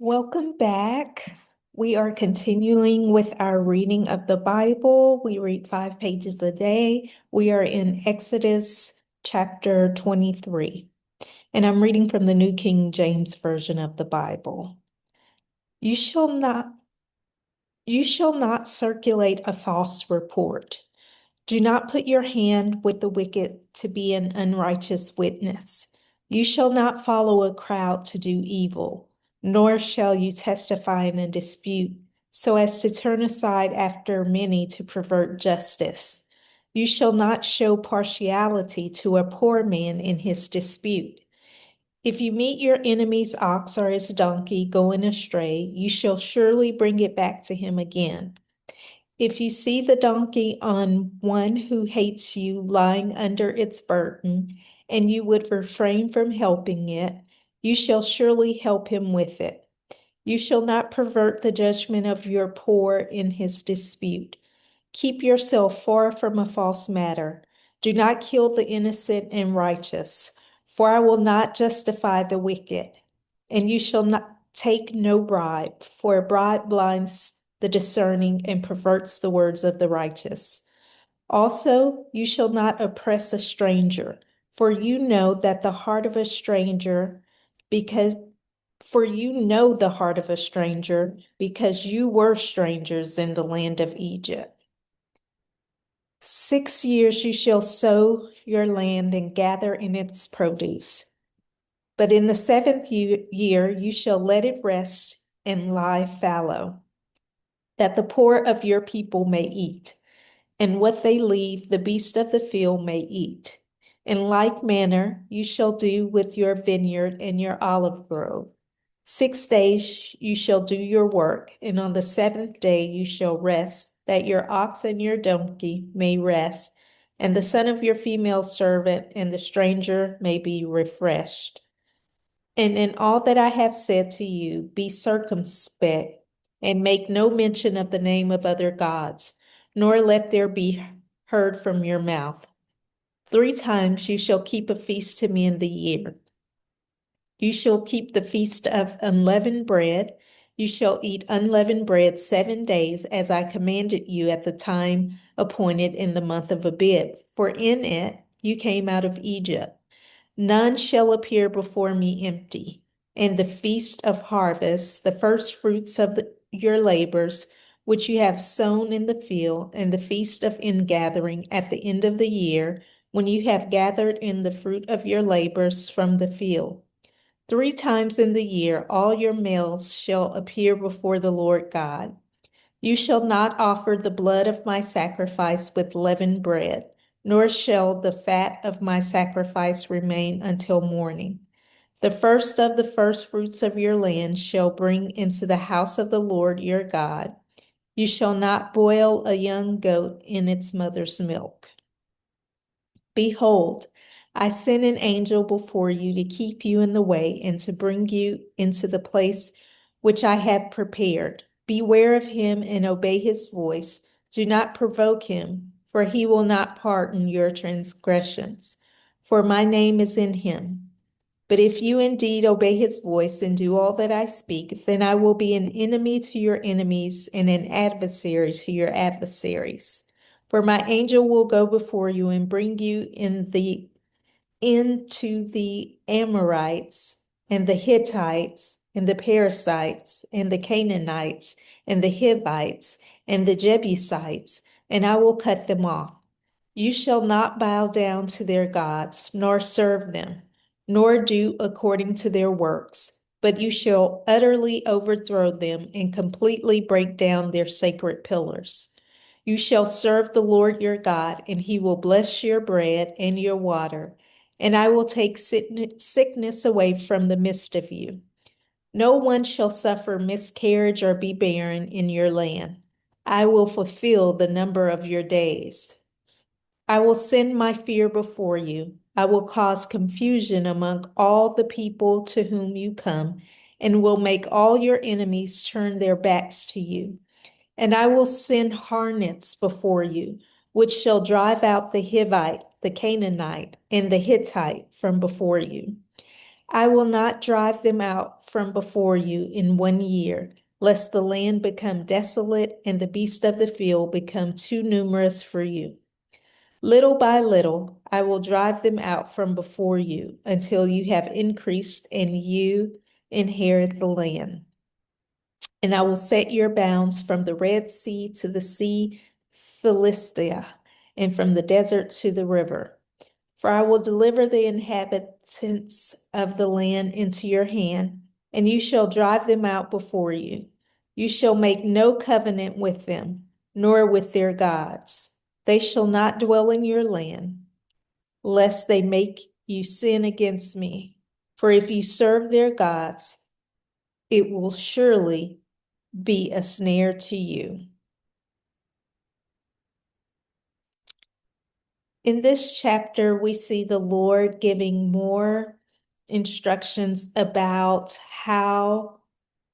Welcome back. We are continuing with our reading of the Bible. We read 5 pages a day. We are in Exodus chapter 23, and I'm reading from the New King James Version of the Bible. You shall not circulate a false report. Do not put your hand with the wicked to be an unrighteous witness. You shall not follow a crowd to do evil, nor shall you testify in a dispute, so as to turn aside after many to pervert justice. You shall not show partiality to a poor man in his dispute. If you meet your enemy's ox or his donkey going astray, you shall surely bring it back to him again. If you see the donkey on one who hates you lying under its burden, and you would refrain from helping it, you shall surely help him with it. You shall not pervert the judgment of your poor in his dispute. Keep yourself far from a false matter. Do not kill the innocent and righteous, for I will not justify the wicked. And you shall not take no bribe, for a bribe blinds the discerning and perverts the words of the righteous. Also, you shall not oppress a stranger, for you know that the heart of a stranger, because you know the heart of a stranger, because you were strangers in the land of Egypt. 6 years you shall sow your land and gather in its produce. But in the seventh year you shall let it rest and lie fallow, that the poor of your people may eat, and what they leave the beast of the field may eat. In like manner you shall do with your vineyard and your olive grove. 6 days you shall do your work, and on the seventh day you shall rest, that your ox and your donkey may rest, and the son of your female servant and the stranger may be refreshed. And in all that I have said to you, be circumspect, and make no mention of the name of other gods, nor let there be heard from your mouth. 3 times you shall keep a feast to me in the year. You shall keep the feast of unleavened bread. You shall eat unleavened bread 7 days, as I commanded you at the time appointed in the month of Abib, for in it you came out of Egypt. None shall appear before me empty. And the feast of harvest, the first fruits of your labors, which you have sown in the field, and the feast of ingathering at the end of the year, when you have gathered in the fruit of your labors from the field. 3 times in the year all your males shall appear before the Lord God. You shall not offer the blood of my sacrifice with leavened bread, nor shall the fat of my sacrifice remain until morning. The first of the firstfruits of your land shall bring into the house of the Lord your God. You shall not boil a young goat in its mother's milk. Behold, I send an angel before you to keep you in the way and to bring you into the place which I have prepared. Beware of him and obey his voice. Do not provoke him, for he will not pardon your transgressions, for my name is in him. But if you indeed obey his voice and do all that I speak, then I will be an enemy to your enemies and an adversary to your adversaries. For my angel will go before you and bring you into the Amorites and the Hittites and the Perizzites and the Canaanites and the Hivites and the Jebusites, and I will cut them off. You shall not bow down to their gods, nor serve them, nor do according to their works, but you shall utterly overthrow them and completely break down their sacred pillars. You shall serve the Lord your God, and he will bless your bread and your water, and I will take sickness away from the midst of you. No one shall suffer miscarriage or be barren in your land. I will fulfill the number of your days. I will send my fear before you. I will cause confusion among all the people to whom you come, and will make all your enemies turn their backs to you. And I will send hornets before you, which shall drive out the Hivite, the Canaanite, and the Hittite from before you. I will not drive them out from before you in 1 year, lest the land become desolate and the beasts of the field become too numerous for you. Little by little, I will drive them out from before you until you have increased and you inherit the land. And I will set your bounds from the Red Sea to the sea Philistia, and from the desert to the river. For I will deliver the inhabitants of the land into your hand, and you shall drive them out before you. You shall make no covenant with them, nor with their gods. They shall not dwell in your land, lest they make you sin against me. For if you serve their gods, it will surely be a snare to you. In this chapter, we see the Lord giving more instructions about how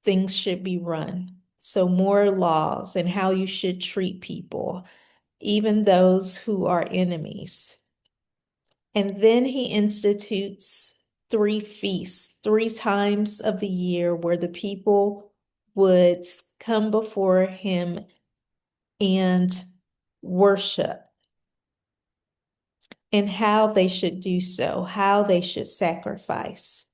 things should be run. So more laws and how you should treat people, even those who are enemies. And then he institutes 3 feasts, 3 times of the year where the people would come before him and worship, and how they should do so, how they should sacrifice.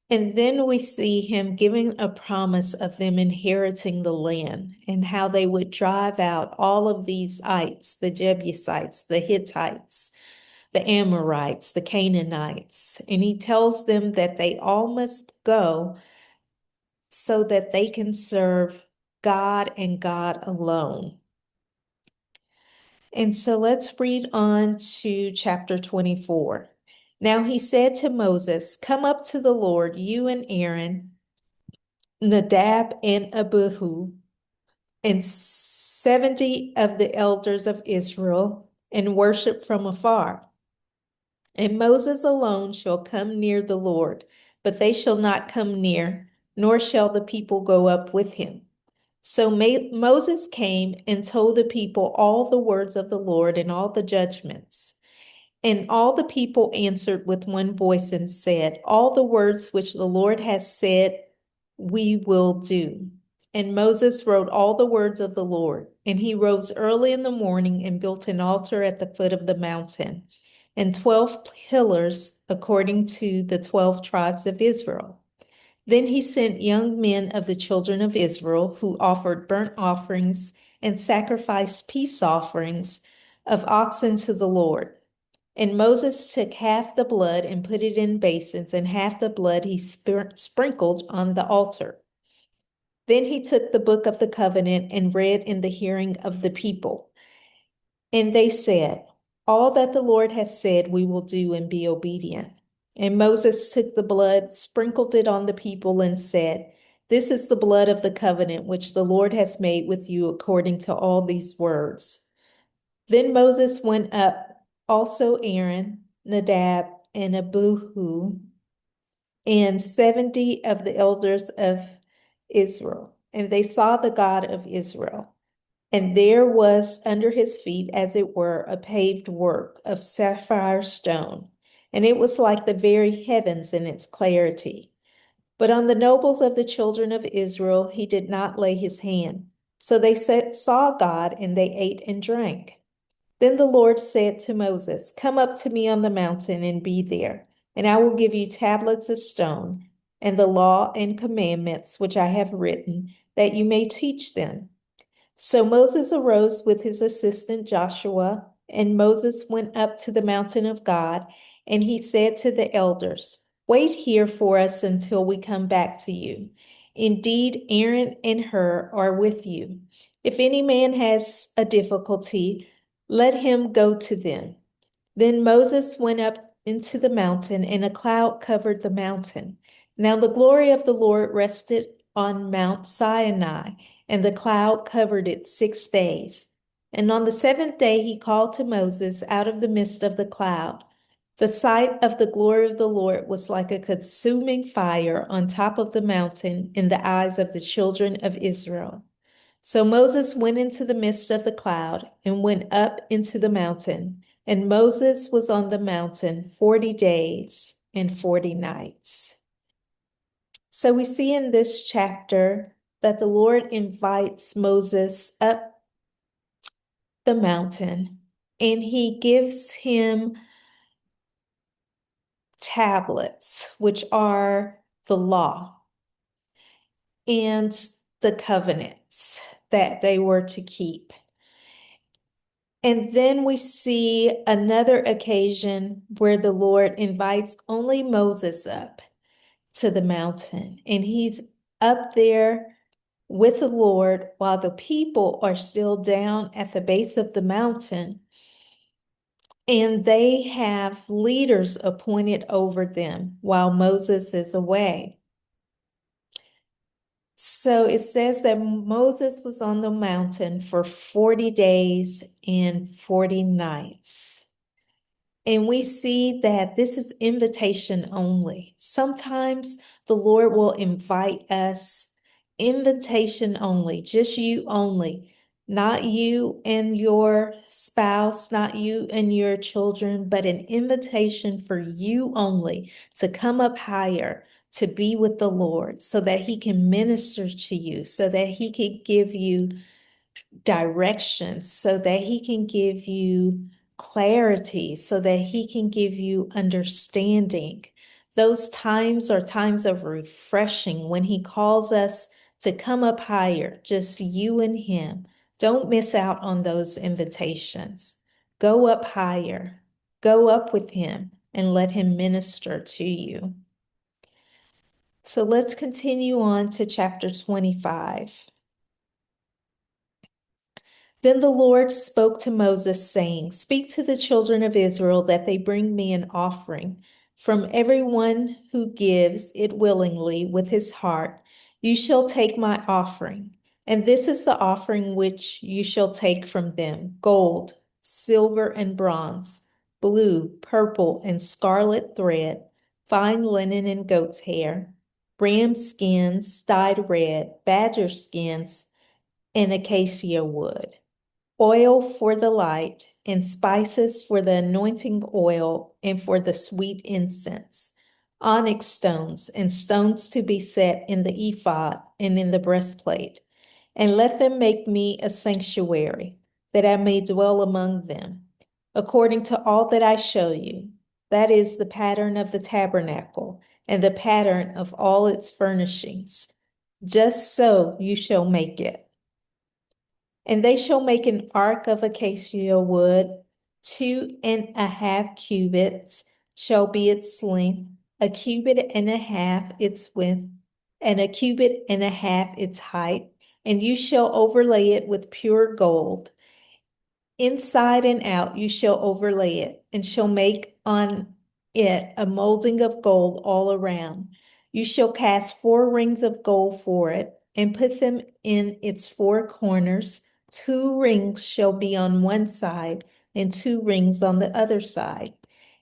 And then we see him giving a promise of them inheriting the land and how they would drive out all of these ites, the Jebusites, the Hittites, the Amorites, the Canaanites. And he tells them that they all must go so that they can serve God and God alone. And so let's read on to chapter 24. Now he said to Moses, "Come up to the Lord, you and Aaron, Nadab and Abihu, and 70 of the elders of Israel, and worship from afar. And Moses alone shall come near the Lord, but they shall not come near, nor shall the people go up with him." So Moses came and told the people all the words of the Lord and all the judgments. And all the people answered with one voice and said, "All the words which the Lord has said, we will do." And Moses wrote all the words of the Lord. And he rose early in the morning and built an altar at the foot of the mountain, and 12 pillars according to the 12 tribes of Israel. Then he sent young men of the children of Israel who offered burnt offerings and sacrificed peace offerings of oxen to the Lord. And Moses took half the blood and put it in basins, and half the blood he sprinkled on the altar. Then he took the book of the covenant and read in the hearing of the people. And they said, "All that the Lord has said we will do and be obedient." And Moses took the blood, sprinkled it on the people, and said, "This is the blood of the covenant which the Lord has made with you according to all these words." Then Moses went up, also Aaron, Nadab, and Abihu, and 70 of the elders of Israel. And they saw the God of Israel. And there was under his feet, as it were, a paved work of sapphire stone, and it was like the very heavens in its clarity. But on the nobles of the children of Israel he did not lay his hand. So they saw God, and they ate and drank. Then the Lord said to Moses, "Come up to me on the mountain and be there, and I will give you tablets of stone, and the law and commandments which I have written, that you may teach them." So Moses arose with his assistant Joshua, and Moses went up to the mountain of God, and he said to the elders, "Wait here for us until we come back to you. Indeed, Aaron and Hur are with you. If any man has a difficulty, let him go to them." Then Moses went up into the mountain, and a cloud covered the mountain. Now the glory of the Lord rested on Mount Sinai, and the cloud covered it 6 days. And on the seventh day he called to Moses out of the midst of the cloud. The sight of the glory of the Lord was like a consuming fire on top of the mountain in the eyes of the children of Israel. So Moses went into the midst of the cloud and went up into the mountain. And Moses was on the mountain 40 days and 40 nights. So we see in this chapter that the Lord invites Moses up the mountain and he gives him tablets, which are the law and the covenants that they were to keep. And then we see another occasion where the Lord invites only Moses up to the mountain, and he's up there with the Lord while the people are still down at the base of the mountain, and they have leaders appointed over them while Moses is away. So it says that Moses was on the mountain for 40 days and 40 nights. And we see that this is invitation only. Sometimes the Lord will invite us, invitation only, just you only, not you and your spouse, not you and your children, but an invitation for you only to come up higher, to be with the Lord so that he can minister to you, so that he can give you direction, so that he can give you clarity, so that he can give you understanding. Those times are times of refreshing when he calls us to come up higher, just you and him. Don't miss out on those invitations. Go up higher, go up with him, and let him minister to you. So let's continue on to chapter 25. Then the Lord spoke to Moses, saying, Speak to the children of Israel that they bring me an offering. From everyone who gives it willingly with his heart, you shall take my offering. And this is the offering which you shall take from them: gold, silver, and bronze, blue, purple, and scarlet thread, fine linen and goat's hair, ram skins dyed red, badger skins, and acacia wood, oil for the light, and spices for the anointing oil and for the sweet incense, onyx stones and stones to be set in the ephod and in the breastplate. And let them make me a sanctuary, that I may dwell among them, according to all that I show you. That is the pattern of the tabernacle and the pattern of all its furnishings. Just so you shall make it. And they shall make an ark of acacia wood, 2.5 cubits shall be its length, a cubit and a half its width, and a cubit and a half its height. And you shall overlay it with pure gold. Inside and out you shall overlay it, and shall make on it a molding of gold all around. You shall cast 4 rings of gold for it, and put them in its 4 corners. 2 rings shall be on one side, and 2 rings on the other side.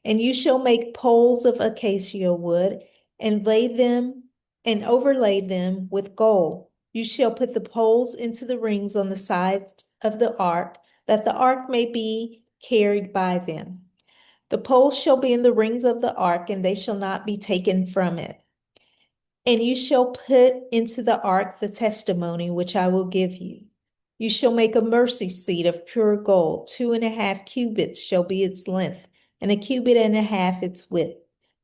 And you shall make poles of acacia wood, and lay them and overlay them with gold. You shall put the poles into the rings on the sides of the ark, that the ark may be carried by them. The poles shall be in the rings of the ark, and they shall not be taken from it. And you shall put into the ark the testimony which I will give you. You shall make a mercy seat of pure gold. 2.5 cubits shall be its length, and a cubit and a half its width.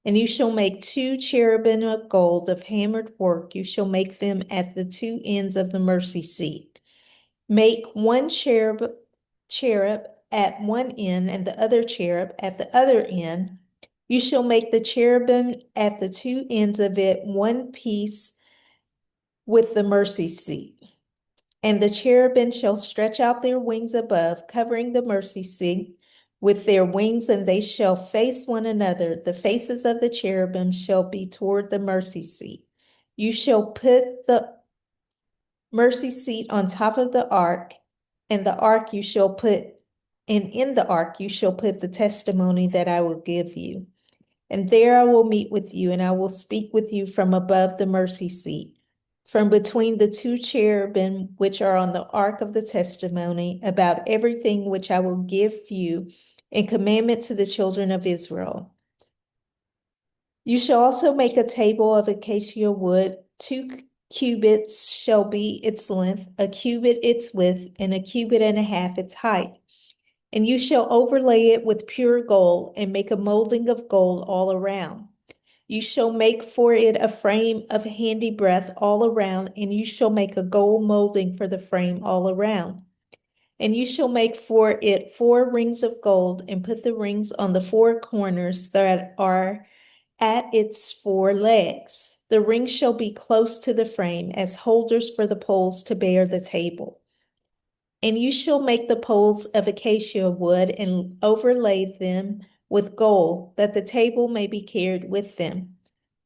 And you shall make 2 cherubim of gold of hammered work. You shall make them at the 2 ends of the mercy seat. Make 1 cherub at one end and the other cherub at the other end. You shall make the cherubim at the 2 ends of it one piece with the mercy seat. And the cherubim shall stretch out their wings above, covering the mercy seat with their wings, and they shall face one another. The faces of the cherubim shall be toward the mercy seat. You shall put the mercy seat on top of the ark, and the ark you shall put, and in the ark you shall put the testimony that I will give you. And there I will meet with you, and I will speak with you from above the mercy seat, from between the 2 cherubim which are on the ark of the testimony, about everything which I will give you in commandment to the children of Israel. You shall also make a table of acacia wood. 2 cubits shall be its length, a cubit its width, and a cubit and a half its height. And you shall overlay it with pure gold and make a molding of gold all around. You shall make for it a frame of handybreadth all around, and you shall make a gold molding for the frame all around. And you shall make for it 4 rings of gold, and put the rings on the 4 corners that are at its 4 legs. The rings shall be close to the frame as holders for the poles to bear the table. And you shall make the poles of acacia wood and overlay them with gold, that the table may be carried with them.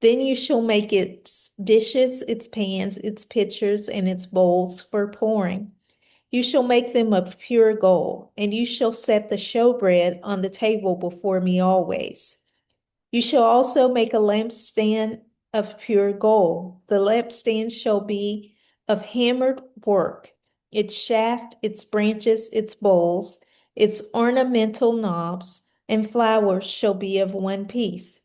Then you shall make its dishes, its pans, its pitchers, and its bowls for pouring. You shall make them of pure gold, and you shall set the showbread on the table before me always. You shall also make a lampstand of pure gold. The lampstand shall be of hammered work. Its shaft, its branches, its bowls, its ornamental knobs, and flowers shall be of one piece.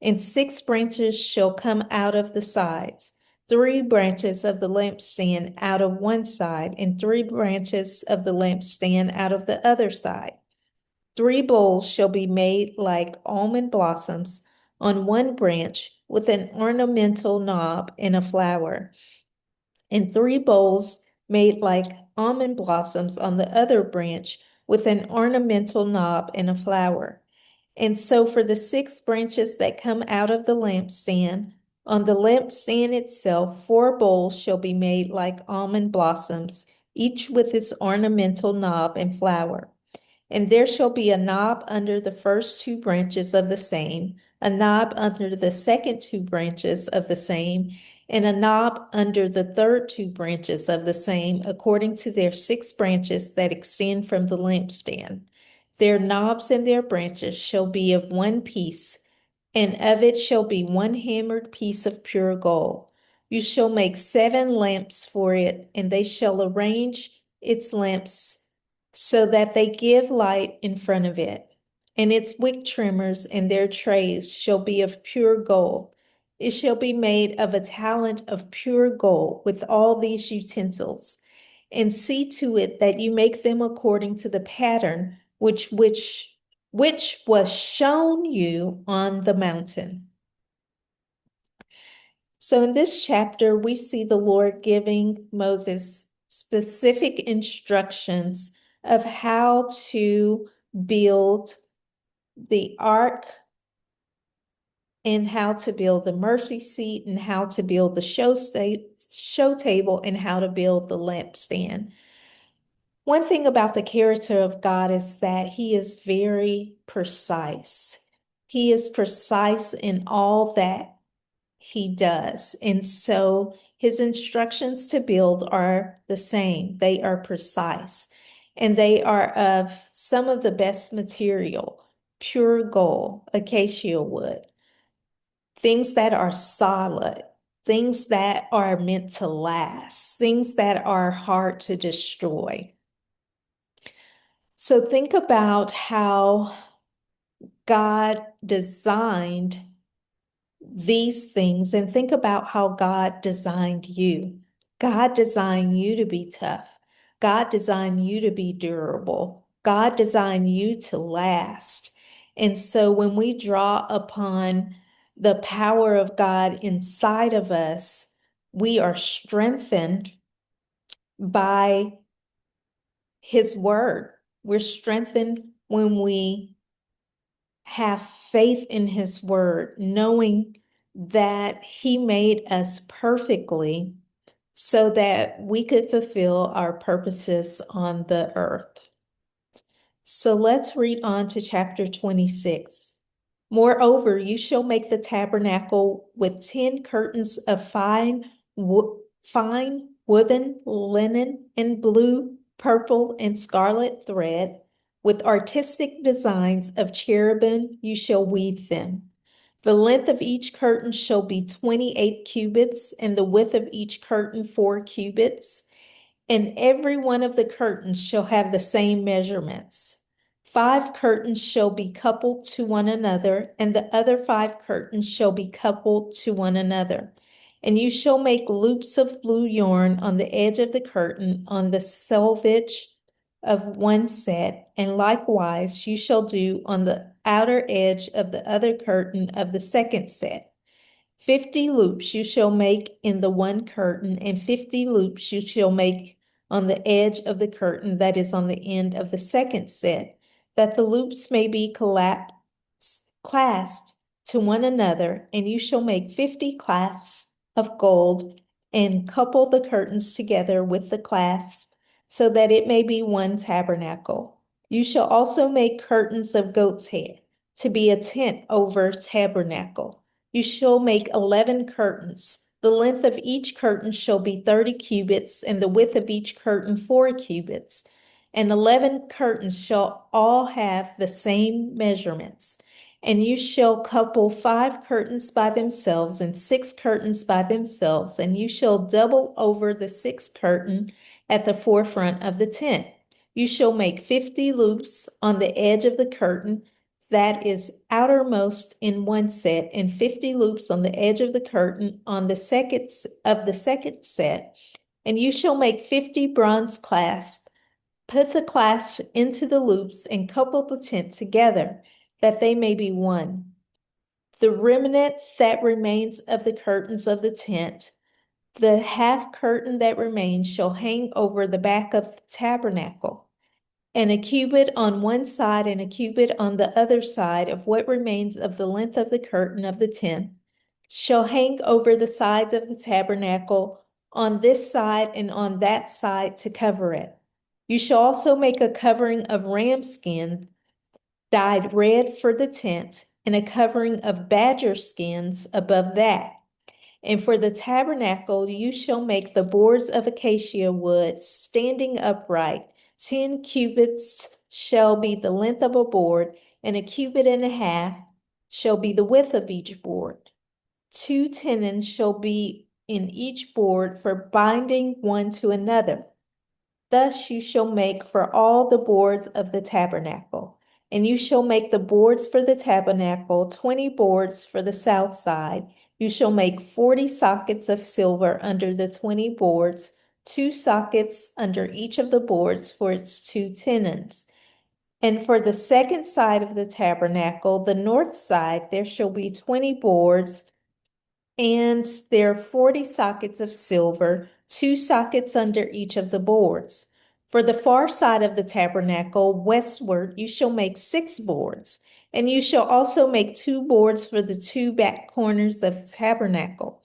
And 6 branches shall come out of the sides, 3 branches of the lampstand out of one side, and 3 branches of the lampstand out of the other side. 3 bowls shall be made like almond blossoms on one branch with an ornamental knob and a flower, and 3 bowls made like almond blossoms on the other branch with an ornamental knob and a flower. And so for the 6 branches that come out of the lampstand, on the lampstand itself, 4 bowls shall be made like almond blossoms, each with its ornamental knob and flower. And there shall be a knob under the first 2 branches of the same, a knob under the second 2 branches of the same, and a knob under the third 2 branches of the same, according to their 6 branches that extend from the lampstand. Their knobs and their branches shall be of one piece, and of it shall be one hammered piece of pure gold. You shall make 7 lamps for it, and they shall arrange its lamps so that they give light in front of it. And its wick trimmers and their trays shall be of pure gold. It shall be made of a talent of pure gold with all these utensils. And see to it that you make them according to the pattern which was shown you on the mountain. So in this chapter, we see the Lord giving Moses specific instructions of how to build the ark and how to build the mercy seat and how to build the show table and how to build the lampstand. One thing about the character of God is that he is very precise. He is precise in all that he does. And so his instructions to build are the same. They are precise and they are of some of the best material, pure gold, acacia wood, things that are solid, things that are meant to last, things that are hard to destroy. So think about how God designed these things and think about how God designed you. God designed you to be tough. God designed you to be durable. God designed you to last. And so when we draw upon the power of God inside of us, we are strengthened by his word. We're strengthened when we have faith in his word, knowing that he made us perfectly so that we could fulfill our purposes on the earth. So let's read on to chapter 26. Moreover, you shall make the tabernacle with 10 curtains of fine woven linen and blue, purple, and scarlet thread. With artistic designs of cherubim, you shall weave them. The length of each curtain shall be 28 cubits, and the width of each curtain 4 cubits. And every one of the curtains shall have the same measurements. 5 curtains shall be coupled to one another, and the other 5 curtains shall be coupled to one another. And you shall make loops of blue yarn on the edge of the curtain on the selvage of one set, and likewise you shall do on the outer edge of the other curtain of the second set. 50 loops you shall make in the one curtain, and 50 loops you shall make on the edge of the curtain that is on the end of the second set, that the loops may be clasped to one another, and you shall make 50 clasps of gold, and couple the curtains together with the clasps, so that it may be one tabernacle. You shall also make curtains of goat's hair, to be a tent over tabernacle. You shall make 11 curtains. The length of each curtain shall be 30 cubits, and the width of each curtain 4 cubits. And 11 curtains shall all have the same measurements. And you shall couple 5 curtains by themselves, and 6 curtains by themselves, and you shall double over the 6th curtain at the forefront of the tent. You shall make 50 loops on the edge of the curtain that is outermost in one set, and 50 loops on the edge of the curtain on the second set. And you shall make 50 bronze clasps. Put the clasps into the loops and couple the tent together, that they may be one. The remnant that remains of the curtains of the tent, the half curtain that remains, shall hang over the back of the tabernacle, and a cubit on one side and a cubit on the other side of what remains of the length of the curtain of the tent shall hang over the sides of the tabernacle on this side and on that side to cover it. You shall also make a covering of ram skin dyed red for the tent, and a covering of badger skins above that. And for the tabernacle you shall make the boards of acacia wood standing upright. 10 cubits shall be the length of a board, and a cubit and a half shall be the width of each board. 2 tenons shall be in each board for binding one to another. Thus you shall make for all the boards of the tabernacle. And you shall make the boards for the tabernacle, 20 boards for the south side. You shall make 40 sockets of silver under the 20 boards, 2 sockets under each of the boards for its 2 tenons. And for the second side of the tabernacle, the north side, there shall be 20 boards, and there are 40 sockets of silver, 2 sockets under each of the boards. For the far side of the tabernacle, westward, you shall make 6 boards, and you shall also make 2 boards for the 2 back corners of the tabernacle.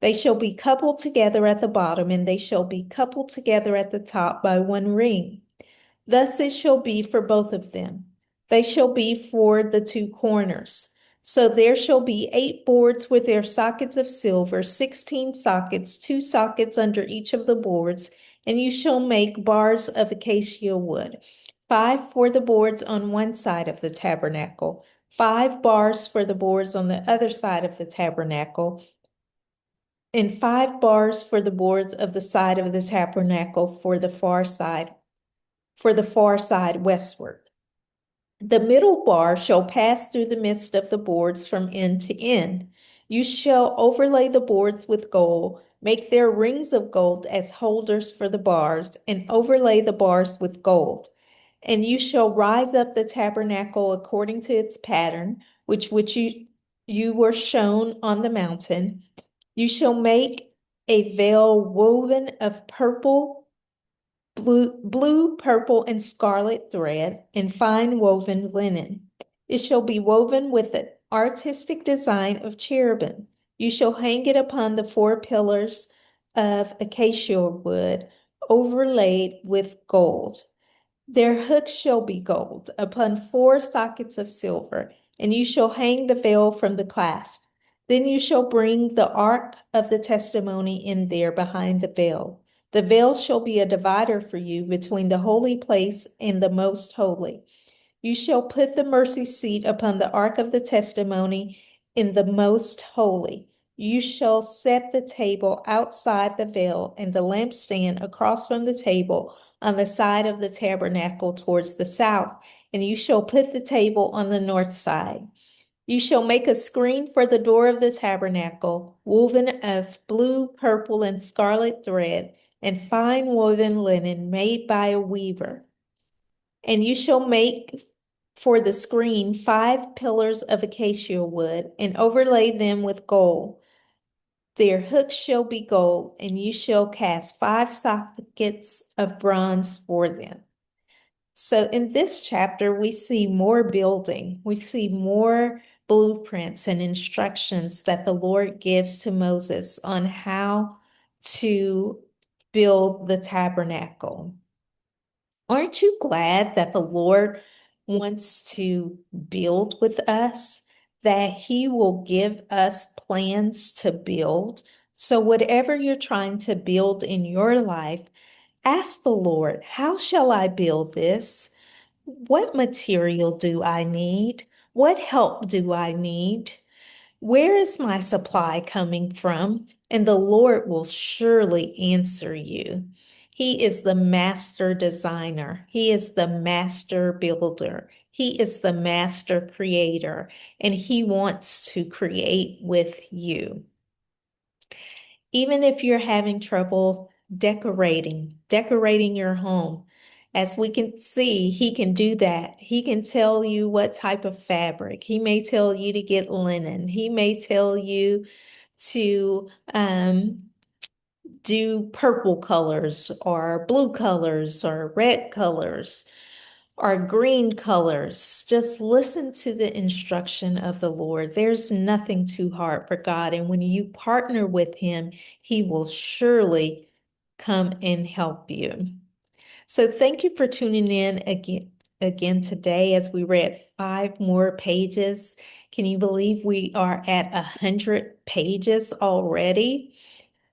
They shall be coupled together at the bottom, and they shall be coupled together at the top by 1 ring. Thus it shall be for both of them. They shall be for the 2 corners. So there shall be 8 boards with their sockets of silver, 16 sockets, 2 sockets under each of the boards, and you shall make bars of acacia wood, 5 for the boards on one side of the tabernacle, 5 bars for the boards on the other side of the tabernacle, and 5 bars for the boards of the side of the tabernacle for the far side westward. The middle bar shall pass through the midst of the boards from end to end. You shall overlay the boards with gold, make their rings of gold as holders for the bars, and overlay the bars with gold. And you shall rise up the tabernacle according to its pattern, which you were shown on the mountain. You shall make a veil woven of blue, purple, and scarlet thread, and fine woven linen. It shall be woven with an artistic design of cherubim. You shall hang it upon the 4 pillars of acacia wood, overlaid with gold. Their hooks shall be gold, upon 4 sockets of silver, and you shall hang the veil from the clasp. Then you shall bring the ark of the testimony in there behind the veil. The veil shall be a divider for you between the holy place and the most holy. You shall put the mercy seat upon the ark of the testimony in the most holy. You shall set the table outside the veil and the lampstand across from the table on the side of the tabernacle towards the south, and you shall put the table on the north side. You shall make a screen for the door of the tabernacle, woven of blue, purple, and scarlet thread, and fine woven linen made by a weaver. And you shall make for the screen 5 pillars of acacia wood, and overlay them with gold. Their hooks shall be gold, and you shall cast 5 sockets of bronze for them. So in this chapter, we see more building. We see more blueprints and instructions that the Lord gives to Moses on how to build the tabernacle. Aren't you glad that the Lord wants to build with us, that He will give us plans to build? So, whatever you're trying to build in your life, ask the Lord, how shall I build this? What material do I need? What help do I need? Where is my supply coming from? And the Lord will surely answer you. He is the master designer. He is the master builder. He is the master creator, and He wants to create with you. Even if you're having trouble decorating your home, as we can see, He can do that. He can tell you what type of fabric. He may tell you to get linen. He may tell you to do purple colors or blue colors or red colors or green colors. Just listen to the instruction of the Lord. There's nothing too hard for God. And when you partner with Him, He will surely come and help you. So thank you for tuning in again today as we read 5 more pages. Can you believe we are at 100 pages already?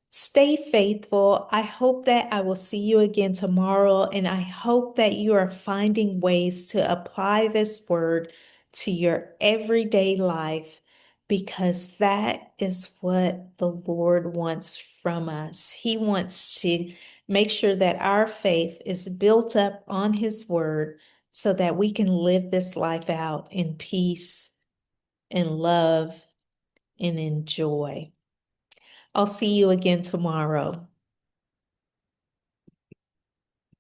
Stay faithful. I hope that I will see you again tomorrow, and I hope that you are finding ways to apply this word to your everyday life, because that is what the Lord wants from us. He wants to make sure that our faith is built up on His word so that we can live this life out in peace and love and in joy. I'll see you again tomorrow.